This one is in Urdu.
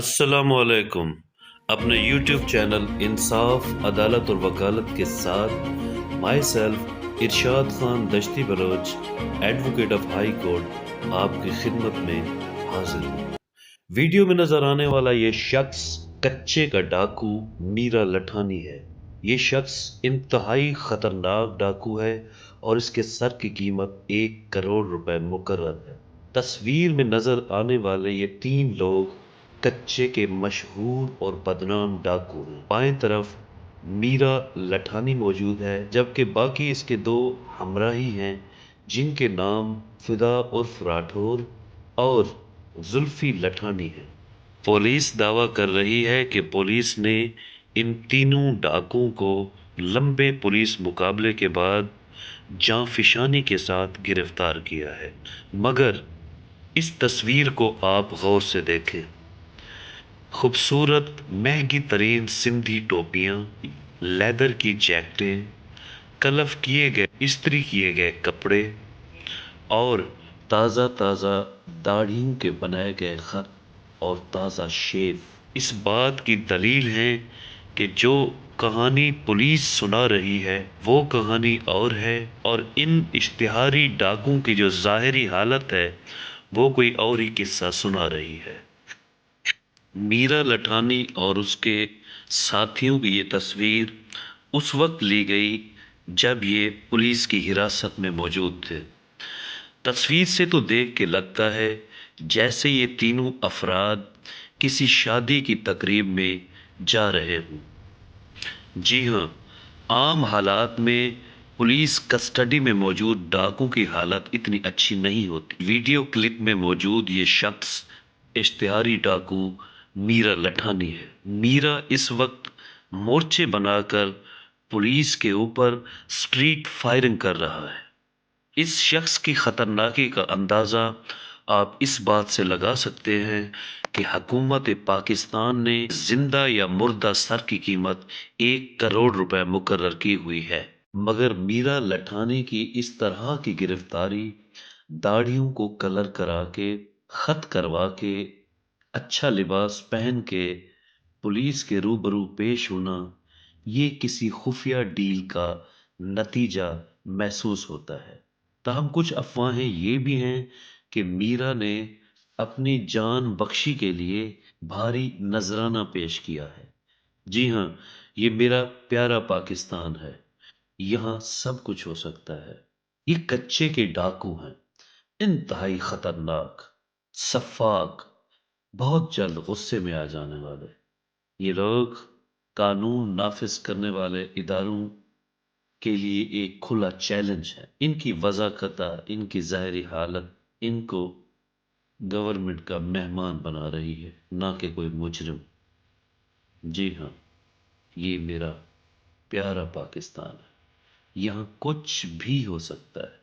السلام علیکم۔ اپنے یوٹیوب چینل انصاف عدالت اور وکالت کے ساتھ my self Irshad Khan Dashti Baloch advocate of high court آپ کی خدمت میں حاضر ہوں۔ ویڈیو میں نظر آنے والا یہ شخص کچے کا ڈاکو میرا لٹھانی ہے۔ یہ شخص انتہائی خطرناک ڈاکو ہے اور اس کے سر کی قیمت 1 کروڑ روپے مقرر ہے۔ تصویر میں نظر آنے والے یہ 3 لوگ کچے کے مشہور اور بدنام ڈاکو ہیں۔ بائیں طرف میرا لٹھانی موجود ہے جبکہ باقی اس کے 2 ہمراہی ہیں جن کے نام فدا عرف راٹھور اور زلفی لٹھانی ہیں۔ پولیس دعویٰ کر رہی ہے کہ پولیس نے ان تینوں ڈاکوؤں کو لمبے پولیس مقابلے کے بعد جاں فشانی کے ساتھ گرفتار کیا ہے، مگر اس تصویر کو آپ غور سے دیکھیں۔ خوبصورت مہنگی ترین سندھی ٹوپیاں، لیدر کی جیکٹیں، کلف کیے گئے استری کیے گئے کپڑے اور تازہ تازہ داڑھیوں کے بنائے گئے خط اور تازہ شیو اس بات کی دلیل ہے کہ جو کہانی پولیس سنا رہی ہے وہ کہانی اور ہے، اور ان اشتہاری ڈاکوؤں کی جو ظاہری حالت ہے وہ کوئی اور ہی قصہ سنا رہی ہے۔ میرا لٹھانی اور اس کے ساتھیوں کی یہ تصویر اس وقت لی گئی جب یہ پولیس کی حراست میں موجود تھے۔ تصویر سے تو دیکھ کے لگتا ہے جیسے یہ تینوں افراد کسی شادی کی تقریب میں جا رہے ہوں۔ جی ہاں، عام حالات میں پولیس کسٹڈی میں موجود ڈاکو کی حالت اتنی اچھی نہیں ہوتی۔ ویڈیو کلپ میں موجود یہ شخص اشتہاری ڈاکو میرا لٹھانی ہے۔ میرا اس وقت مورچے بنا کر پولیس کے اوپر سٹریٹ فائرنگ کر رہا ہے۔ اس شخص کی خطرناکی کا اندازہ آپ اس بات سے لگا سکتے ہیں کہ حکومت پاکستان نے زندہ یا مردہ سر کی قیمت 1 کروڑ روپے مقرر کی ہوئی ہے، مگر میرا لٹھانی کی اس طرح کی گرفتاری، داڑھیوں کو کلر کرا کے، خط کروا کے، اچھا لباس پہن کے پولیس کے روبرو پیش ہونا، یہ کسی خفیہ ڈیل کا نتیجہ محسوس ہوتا ہے۔ تاہم کچھ افواہیں یہ بھی ہیں کہ میرا نے اپنی جان بخشی کے لیے بھاری نذرانہ پیش کیا ہے۔ جی ہاں، یہ میرا پیارا پاکستان ہے، یہاں سب کچھ ہو سکتا ہے۔ یہ کچے کے ڈاکو ہیں، انتہائی خطرناک، سفاک، بہت جلد غصے میں آ جانے والے۔ یہ لوگ قانون نافذ کرنے والے اداروں کے لیے ایک کھلا چیلنج ہے۔ ان کی وضاحت، ان کی ظاہری حالت ان کو گورنمنٹ کا مہمان بنا رہی ہے، نہ کہ کوئی مجرم۔ جی ہاں، یہ میرا پیارا پاکستان ہے، یہاں کچھ بھی ہو سکتا ہے۔